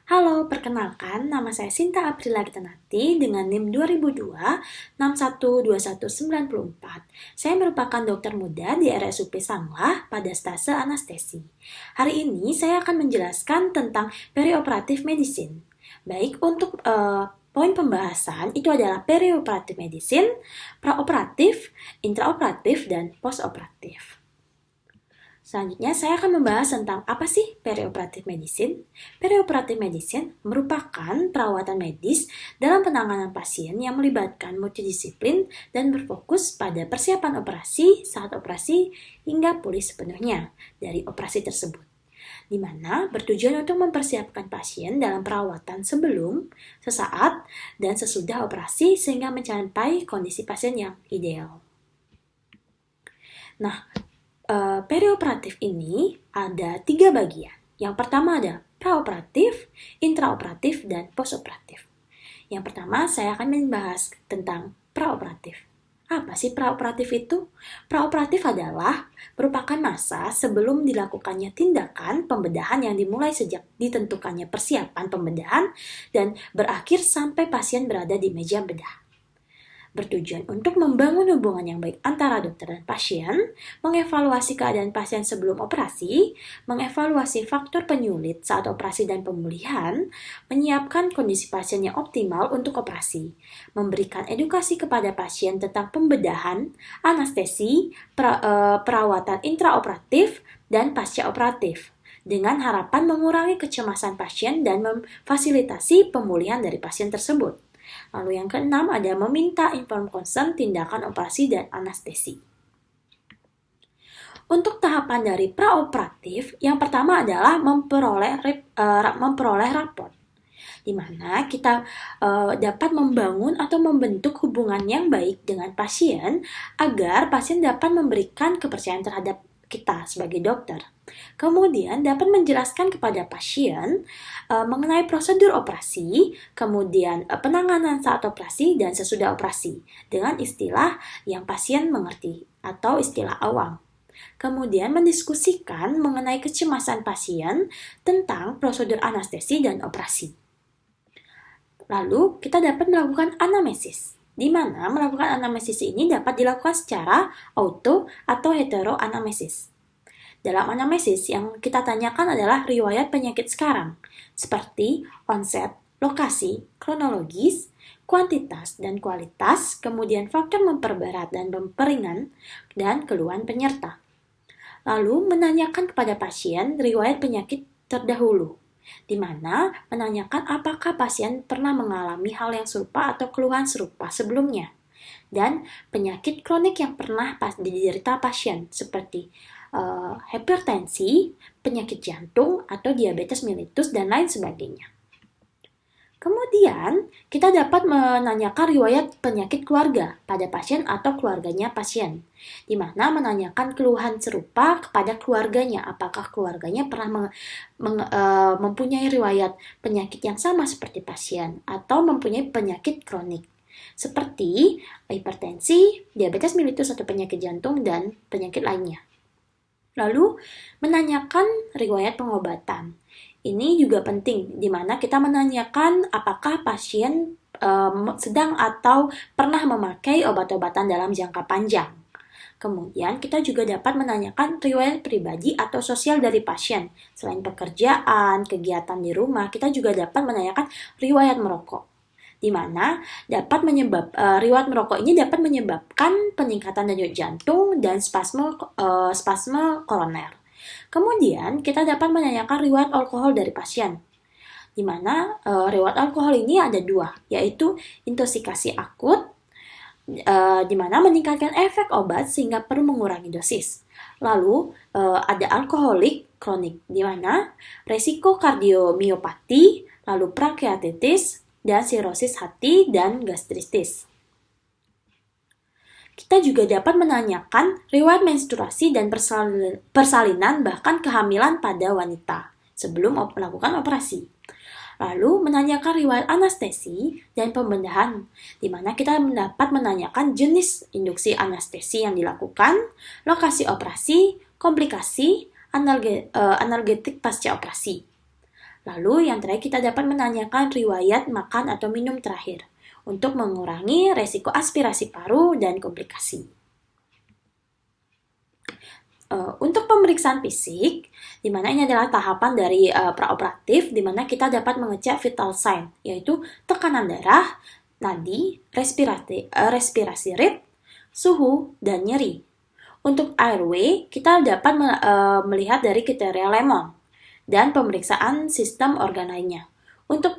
Halo, perkenalkan nama saya Sinta Aprila Gitanati dengan NIM 2002-612194. Saya merupakan dokter muda di RSUP Sanglah pada stase anestesi. Hari ini saya akan menjelaskan tentang perioperatif medicine. Baik, untuk poin pembahasan itu adalah perioperatif medicine, praoperatif, intraoperatif, dan postoperatif. Selanjutnya, saya akan membahas tentang apa sih perioperatif medicine. Perioperatif medicine merupakan perawatan medis dalam penanganan pasien yang melibatkan multidisiplin dan berfokus pada persiapan operasi, saat operasi, hingga pulih sepenuhnya dari operasi tersebut, di mana bertujuan untuk mempersiapkan pasien dalam perawatan sebelum, sesaat, dan sesudah operasi sehingga mencapai kondisi pasien yang ideal. Nah, perioperatif ini ada 3 bagian. Yang pertama ada praoperatif, intraoperatif, dan postoperatif. Yang pertama saya akan membahas tentang praoperatif. Apa sih praoperatif itu? Praoperatif adalah merupakan masa sebelum dilakukannya tindakan pembedahan yang dimulai sejak ditentukannya persiapan pembedahan dan berakhir sampai pasien berada di meja bedah. Bertujuan untuk membangun hubungan yang baik antara dokter dan pasien, mengevaluasi keadaan pasien sebelum operasi, mengevaluasi faktor penyulit saat operasi dan pemulihan, menyiapkan kondisi pasien yang optimal untuk operasi, memberikan edukasi kepada pasien tentang pembedahan, anestesi, perawatan intraoperatif, dan pasca operatif, dengan harapan mengurangi kecemasan pasien dan memfasilitasi pemulihan dari pasien tersebut. Lalu yang keenam ada meminta informed consent tindakan operasi dan anestesi. Untuk tahapan dari praoperatif, yang pertama adalah memperoleh raport, di mana kita dapat membangun atau membentuk hubungan yang baik dengan pasien agar pasien dapat memberikan kepercayaan terhadap kita sebagai dokter. Kemudian dapat menjelaskan kepada pasien mengenai prosedur operasi, kemudian penanganan saat operasi dan sesudah operasi dengan istilah yang pasien mengerti atau istilah awam. Kemudian mendiskusikan mengenai kecemasan pasien tentang prosedur anestesi dan operasi. Lalu kita dapat melakukan anamnesis, di mana melakukan anamnesis ini dapat dilakukan secara auto atau heteroanamnesis. Dalam anamnesis yang kita tanyakan adalah riwayat penyakit sekarang, seperti onset, lokasi, kronologis, kuantitas dan kualitas, kemudian faktor memperberat dan memperingan, dan keluhan penyerta. Lalu menanyakan kepada pasien riwayat penyakit terdahulu, di mana menanyakan apakah pasien pernah mengalami hal yang serupa atau keluhan serupa sebelumnya, dan penyakit kronik yang pernah diderita pasien, seperti hipertensi, penyakit jantung, atau diabetes mellitus, dan lain sebagainya. Kemudian, kita dapat menanyakan riwayat penyakit keluarga pada pasien atau keluarganya pasien, di mana menanyakan keluhan serupa kepada keluarganya, apakah keluarganya pernah mempunyai riwayat penyakit yang sama seperti pasien, atau mempunyai penyakit kronik, seperti hipertensi, diabetes mellitus atau penyakit jantung, dan penyakit lainnya. Lalu, menanyakan riwayat pengobatan. Ini juga penting, di mana kita menanyakan apakah pasien sedang atau pernah memakai obat-obatan dalam jangka panjang. Kemudian, kita juga dapat menanyakan riwayat pribadi atau sosial dari pasien. Selain pekerjaan, kegiatan di rumah, kita juga dapat menanyakan riwayat merokok, di mana riwayat merokok ini dapat menyebabkan peningkatan denyut jantung dan spasme koroner. Kemudian kita dapat menanyakan riwayat alkohol dari pasien, di mana riwayat alkohol ini ada 2, yaitu intoxikasi akut, di mana meningkatkan efek obat sehingga perlu mengurangi dosis. Lalu ada alkoholik kronik, di mana resiko kardiomiopati, lalu pankreatitis, dan sirosis hati dan gastritis. Kita juga dapat menanyakan riwayat menstruasi dan persalinan bahkan kehamilan pada wanita sebelum melakukan operasi. Lalu menanyakan riwayat anestesi dan pembedahan, di mana kita dapat menanyakan jenis induksi anestesi yang dilakukan, lokasi operasi, komplikasi, analgetik pasca operasi. Lalu yang terakhir kita dapat menanyakan riwayat makan atau minum terakhir untuk mengurangi resiko aspirasi paru dan komplikasi. Untuk pemeriksaan fisik, di mana ini adalah tahapan dari praoperatif, di mana kita dapat mengecek vital sign, yaitu tekanan darah, nadi, respirasi rate, suhu, dan nyeri. Untuk airway, kita dapat melihat dari kriteria Lemon dan pemeriksaan sistem organ lainnya. Untuk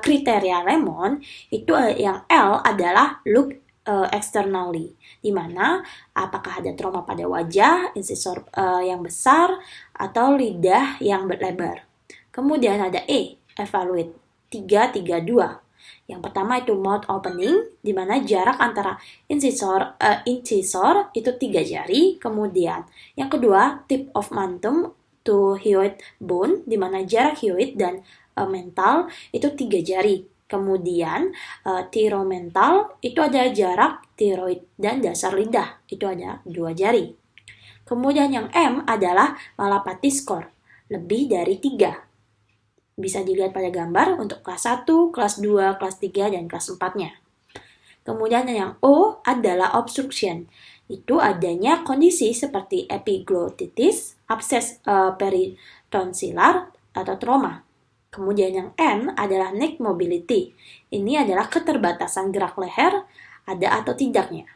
kriteria Lemon, itu yang L adalah look externally, di mana apakah ada trauma pada wajah, incisor yang besar, atau lidah yang lebar. Kemudian ada E, evaluate 332. Yang pertama itu mouth opening, di mana jarak antara incisor itu 3 jari. Kemudian yang kedua tip of mentum to hyoid bone, di mana jarak hyoid dan mental itu 3 jari. Kemudian tiromental itu ada jarak tiroid dan dasar lidah, itu ada 2 jari. Kemudian yang M adalah Malapati score, lebih dari 3. Bisa dilihat pada gambar untuk kelas 1, kelas 2, kelas 3, dan kelas 4-nya. Kemudian yang O adalah obstruction, itu adanya kondisi seperti epiglottitis, abses peritonsillar, atau trauma. Kemudian yang N adalah neck mobility. Ini adalah keterbatasan gerak leher, ada atau tidaknya.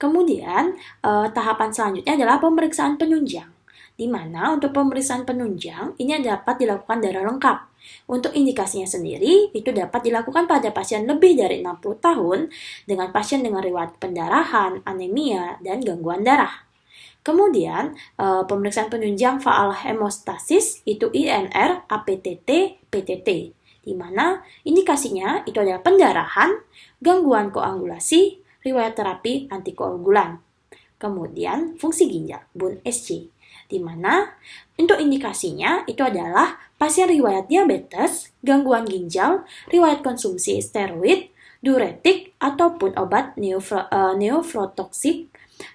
Kemudian tahapan selanjutnya adalah pemeriksaan penunjang, di mana untuk pemeriksaan penunjang ini dapat dilakukan darah lengkap. Untuk indikasinya sendiri, itu dapat dilakukan pada pasien lebih dari 60 tahun dengan pasien dengan riwayat pendarahan, anemia, dan gangguan darah. Kemudian, pemeriksaan penunjang faal hemostasis itu INR, APTT, PTT, di mana indikasinya itu adalah pendarahan, gangguan koagulasi, riwayat terapi antikoagulan. Kemudian, fungsi ginjal, BUN SC, di mana untuk indikasinya itu adalah pasien riwayat diabetes, gangguan ginjal, riwayat konsumsi steroid, diuretik, ataupun obat neofrotoksik,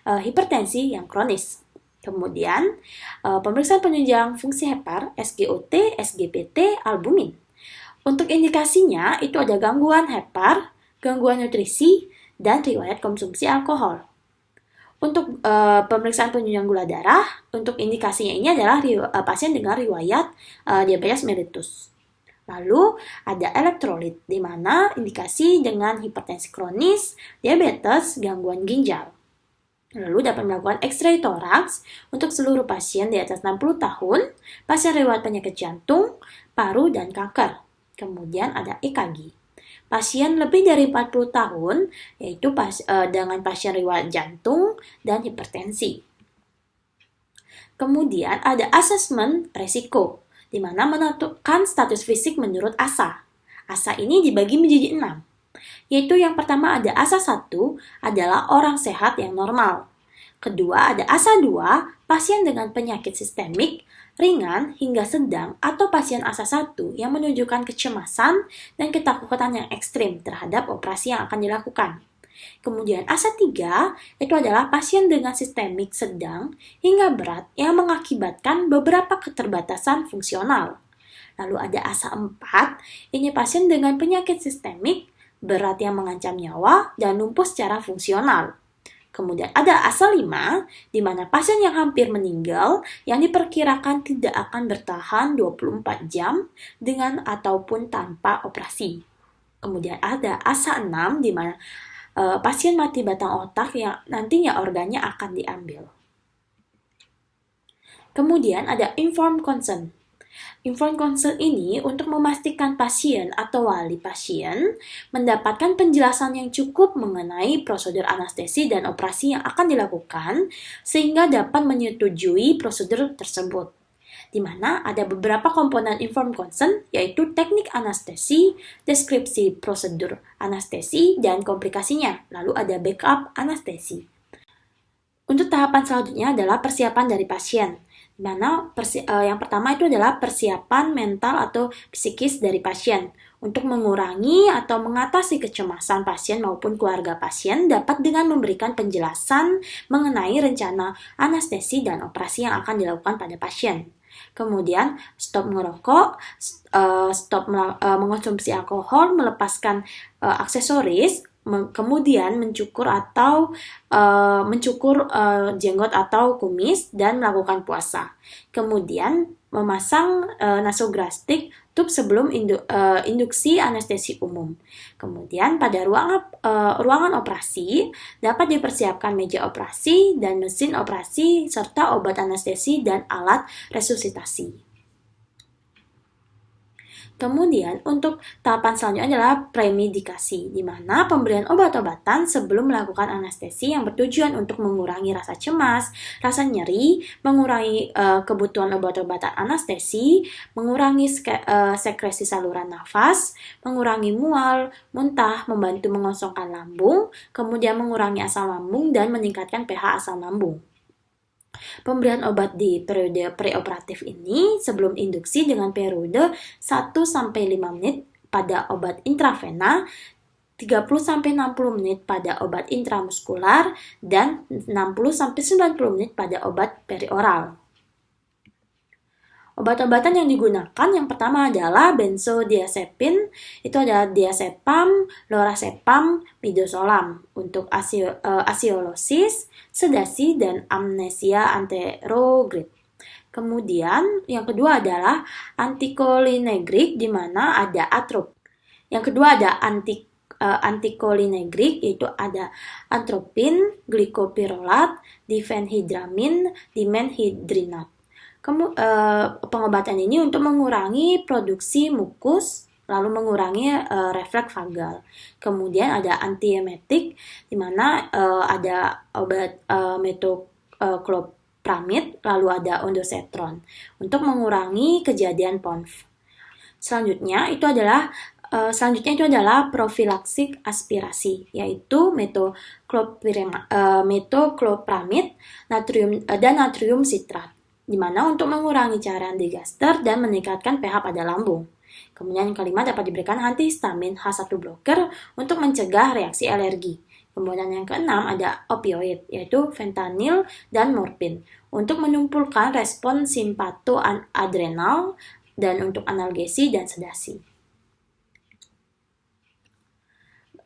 hipertensi yang kronis. Kemudian, pemeriksaan penunjang fungsi hepar, SGOT, SGPT, albumin. Untuk indikasinya, itu ada gangguan hepar, gangguan nutrisi, dan riwayat konsumsi alkohol. Untuk pemeriksaan penunjang gula darah, untuk indikasinya ini adalah pasien dengan riwayat diabetes mellitus. Lalu ada elektrolit, di mana indikasi dengan hipertensi kronis, diabetes, gangguan ginjal. Lalu dapat melakukan X-ray toraks untuk seluruh pasien di atas 60 tahun, pasien riwayat penyakit jantung, paru, dan kanker. Kemudian ada EKG. Pasien lebih dari 40 tahun, yaitu dengan pasien riwayat jantung dan hipertensi. Kemudian ada asesmen resiko, di mana menentukan status fisik menurut ASA. ASA ini dibagi menjadi 6. Yaitu yang pertama ada ASA 1 adalah orang sehat yang normal. Kedua ada ASA 2, pasien dengan penyakit sistemik, ringan hingga sedang, atau pasien ASA 1 yang menunjukkan kecemasan dan ketakutan yang ekstrim terhadap operasi yang akan dilakukan. Kemudian ASA 3 itu adalah pasien dengan sistemik sedang hingga berat yang mengakibatkan beberapa keterbatasan fungsional. Lalu ada ASA 4, ini pasien dengan penyakit sistemik, berat yang mengancam nyawa, dan lumpuh secara fungsional. Kemudian ada ASA 5, di mana pasien yang hampir meninggal yang diperkirakan tidak akan bertahan 24 jam dengan ataupun tanpa operasi. Kemudian ada ASA 6, di mana pasien mati batang otak yang nantinya organnya akan diambil. Kemudian ada informed consent. Informed consent ini untuk memastikan pasien atau wali pasien mendapatkan penjelasan yang cukup mengenai prosedur anestesi dan operasi yang akan dilakukan sehingga dapat menyetujui prosedur tersebut. Di mana ada beberapa komponen informed consent yaitu teknik anestesi, deskripsi prosedur anestesi, dan komplikasinya. Lalu ada backup anestesi. Untuk tahapan selanjutnya adalah persiapan dari pasien. Di mana yang pertama itu adalah persiapan mental atau psikis dari pasien untuk mengurangi atau mengatasi kecemasan pasien maupun keluarga pasien dapat dengan memberikan penjelasan mengenai rencana anestesi dan operasi yang akan dilakukan pada pasien. Kemudian stop mengerokok, stop mengonsumsi alkohol, melepaskan aksesoris, kemudian mencukur jenggot atau kumis dan melakukan puasa. Kemudian memasang nasogastrik tub sebelum induksi anestesi umum. Kemudian pada ruangan operasi dapat dipersiapkan meja operasi dan mesin operasi serta obat anestesi dan alat resusitasi. Kemudian untuk tahapan selanjutnya adalah premedikasi, di mana pemberian obat-obatan sebelum melakukan anestesi yang bertujuan untuk mengurangi rasa cemas, rasa nyeri, mengurangi kebutuhan obat-obatan anestesi, mengurangi sekresi saluran nafas, mengurangi mual, muntah, membantu mengosongkan lambung, kemudian mengurangi asam lambung dan meningkatkan pH asam lambung. Pemberian obat di periode preoperatif ini sebelum induksi dengan periode 1-5 menit pada obat intravena, 30-60 menit pada obat intramuskular, dan 60-90 menit pada obat perioral. Obat-obatan yang digunakan yang pertama adalah benzodiazepin, itu adalah diazepam, lorazepam, midazolam untuk asiolosis, sedasi, dan amnesia anterograde. Kemudian yang kedua adalah anticholinergic di mana ada Yang kedua ada anticholinergic, yaitu ada atropin, glikopirolat, difenhidramin, dimenhidrinat. Pengobatan ini untuk mengurangi produksi mukus, lalu mengurangi refleks vagal. Kemudian ada antiemetik, di mana ada obat metoclopramid, lalu ada ondansetron untuk mengurangi kejadian PONV. Selanjutnya itu adalah profilaksik aspirasi, yaitu metoclopramid dan natrium sitrat, di mana untuk mengurangi cairan digaster dan meningkatkan pH pada lambung. Kemudian yang kelima dapat diberikan antihistamin H1 blocker untuk mencegah reaksi alergi. Kemudian yang keenam ada opioid, yaitu fentanyl dan morfin untuk menumpukan respon simpatoadrenal dan untuk analgesi dan sedasi.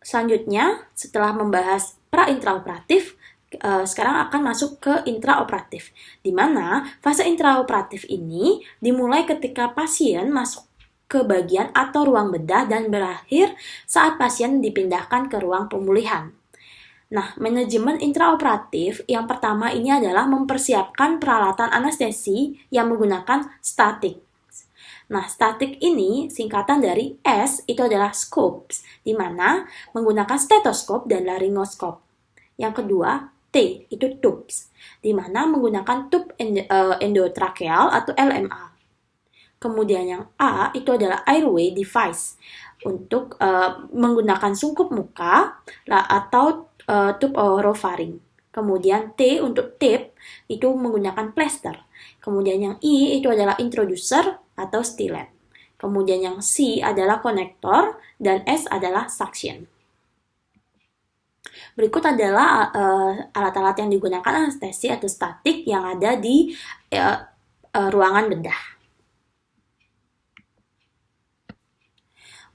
Selanjutnya, setelah membahas pra-intraoperatif, sekarang akan masuk ke intraoperatif, di mana fase intraoperatif ini dimulai ketika pasien masuk ke bagian atau ruang bedah dan berakhir saat pasien dipindahkan ke ruang pemulihan. Nah, manajemen intraoperatif yang pertama ini adalah mempersiapkan peralatan anestesi yang menggunakan statik. Nah, statik ini singkatan dari S itu adalah scopes, di mana menggunakan stetoskop dan laryngoskop. Yang kedua, T itu tubes, di mana menggunakan tube endotracheal atau LMA. Kemudian yang A itu adalah airway device untuk menggunakan sungkup muka atau tube orofaring. Kemudian T untuk tape itu menggunakan plaster. Kemudian yang I itu adalah introducer atau stilet. Kemudian yang C adalah konektor dan S adalah suction. Berikut adalah alat-alat yang digunakan anestesi atau statik yang ada di ruangan bedah.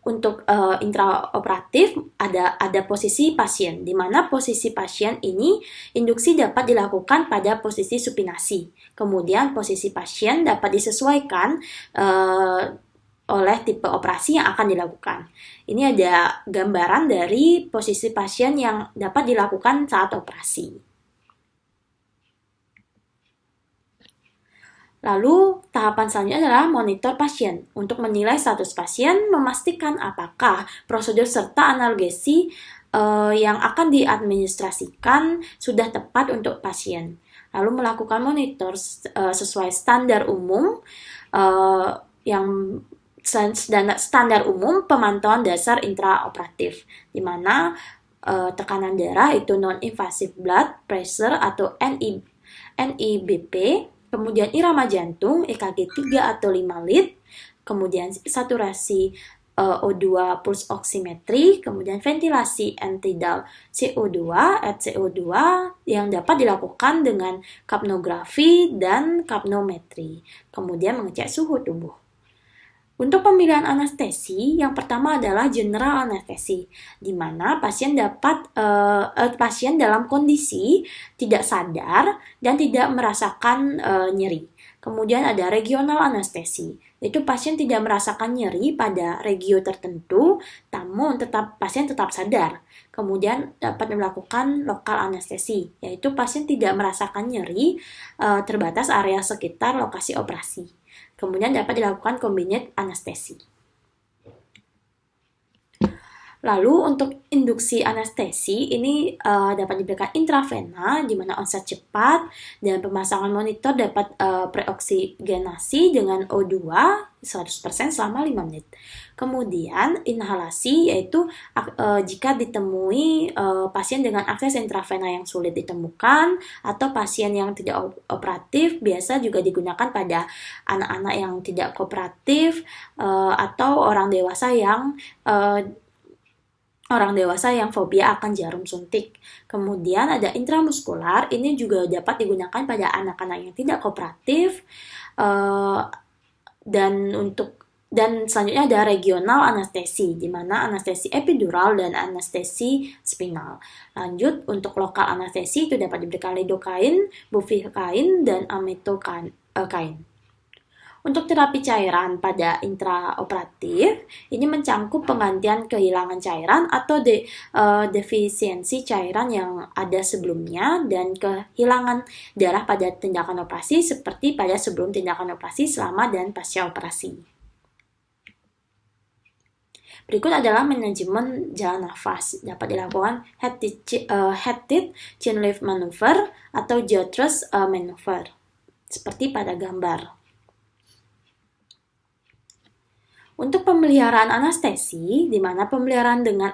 Untuk intraoperatif ada posisi pasien, di mana posisi pasien ini induksi dapat dilakukan pada posisi supinasi. Kemudian posisi pasien dapat disesuaikan oleh tipe operasi yang akan dilakukan. Ini ada gambaran dari posisi pasien yang dapat dilakukan saat operasi. Lalu, tahapan selanjutnya adalah monitor pasien. Untuk menilai status pasien, memastikan apakah prosedur serta analgesi yang akan diadministrasikan sudah tepat untuk pasien. Lalu melakukan monitor sesuai standar umum standar umum pemantauan dasar intraoperatif, di mana tekanan darah itu non-invasive blood pressure atau NIBP, kemudian irama jantung EKG 3 atau 5 lead, kemudian saturasi O2 pulse oximetry, kemudian ventilasi end-tidal CO2 yang dapat dilakukan dengan kapnografi dan kapnometri, kemudian mengecek suhu tubuh. Untuk pemilihan anestesi, yang pertama adalah general anestesi, di mana pasien dalam kondisi tidak sadar dan tidak merasakan nyeri. Kemudian ada regional anestesi, yaitu pasien tidak merasakan nyeri pada regio tertentu, namun pasien tetap sadar. Kemudian dapat melakukan lokal anestesi, yaitu pasien tidak merasakan nyeri terbatas area sekitar lokasi operasi. Kemudian dapat dilakukan combined anestesi. Lalu untuk induksi anestesi ini dapat diberikan intravena di mana onset cepat dan pemasangan monitor dapat preoksigenasi dengan O2 100% selama 5 menit. Kemudian inhalasi yaitu jika ditemui pasien dengan akses intravena yang sulit ditemukan atau pasien yang tidak operatif, biasa juga digunakan pada anak-anak yang tidak kooperatif atau orang dewasa yang fobia akan jarum suntik. Kemudian ada intramuskular, ini juga dapat digunakan pada anak-anak yang tidak kooperatif. Dan selanjutnya ada regional anestesi, di mana anestesi epidural dan anestesi spinal. Lanjut, untuk lokal anestesi itu dapat diberikan lidocaine, bupivacaine, dan ametocaine. Untuk terapi cairan pada intraoperatif, ini mencangkup penggantian kehilangan cairan atau defisiensi cairan yang ada sebelumnya dan kehilangan darah pada tindakan operasi seperti pada sebelum tindakan operasi, selama dan pasca operasi. Berikut adalah manajemen jalan nafas. Dapat dilakukan head-teeth chin lift maneuver atau jaw thrust maneuver, seperti pada gambar. Untuk pemeliharaan anestesi, di mana pemeliharaan dengan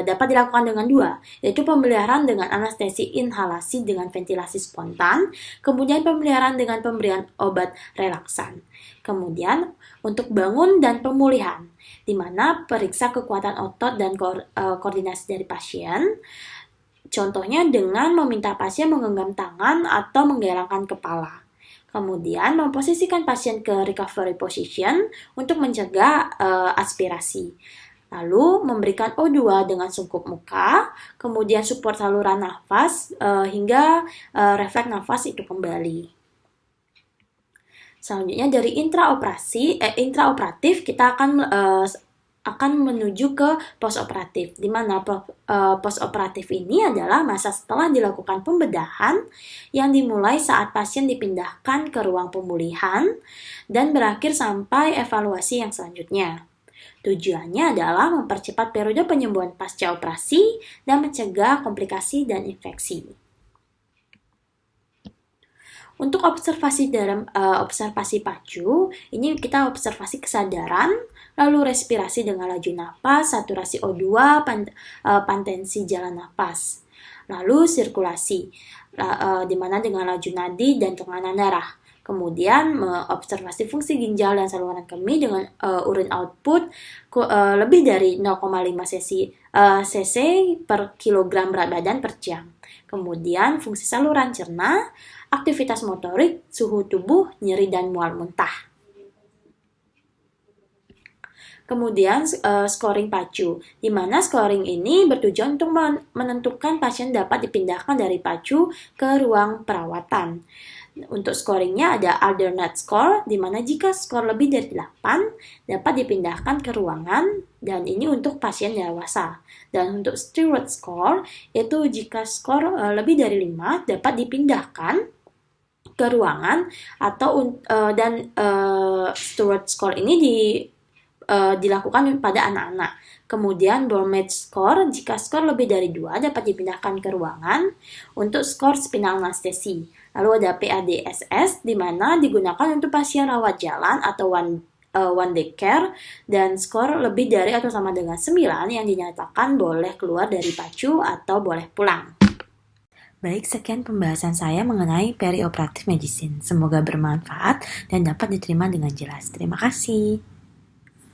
dapat dilakukan dengan dua, yaitu pemeliharaan dengan anestesi inhalasi dengan ventilasi spontan, kemudian pemeliharaan dengan pemberian obat relaksan. Kemudian untuk bangun dan pemulihan, di mana periksa kekuatan otot dan koordinasi dari pasien, contohnya dengan meminta pasien menggenggam tangan atau menggelengkan kepala. Kemudian memposisikan pasien ke recovery position untuk mencegah aspirasi. Lalu memberikan O2 dengan sungkup muka, kemudian support saluran nafas hingga refleks nafas itu kembali. Selanjutnya dari intraoperatif kita akan menuju ke postoperatif, di mana postoperatif ini adalah masa setelah dilakukan pembedahan yang dimulai saat pasien dipindahkan ke ruang pemulihan dan berakhir sampai evaluasi yang selanjutnya. Tujuannya adalah mempercepat periode penyembuhan pasca operasi dan mencegah komplikasi dan infeksi. Untuk observasi pacu, ini kita observasi kesadaran, lalu respirasi dengan laju napas, saturasi O2, pantensi jalan napas. Lalu sirkulasi, di mana dengan laju nadi dan tekanan darah. Kemudian observasi fungsi ginjal dan saluran kemih dengan urine output lebih dari 0,5 cc per kilogram berat badan per jam. Kemudian fungsi saluran cerna, aktivitas motorik, suhu tubuh, nyeri dan mual muntah. Kemudian scoring pacu, di mana scoring ini bertujuan untuk menentukan pasien dapat dipindahkan dari pacu ke ruang perawatan. Untuk scoringnya ada alternate score, di mana jika skor lebih dari 8 dapat dipindahkan ke ruangan, dan ini untuk pasien dewasa. Dan untuk steward score, yaitu jika skor lebih dari 5 dapat dipindahkan ke ruangan steward score ini dilakukan pada anak-anak. Kemudian Bornmeidt score, jika skor lebih dari 2 dapat dipindahkan ke ruangan. Untuk skor spinal anestesi. Lalu ada PADSS, di mana digunakan untuk pasien rawat jalan atau one day care, dan skor lebih dari atau sama dengan 9 yang dinyatakan boleh keluar dari pacu atau boleh pulang. Baik, sekian pembahasan saya mengenai perioperative medicine. Semoga bermanfaat dan dapat diterima dengan jelas. Terima kasih.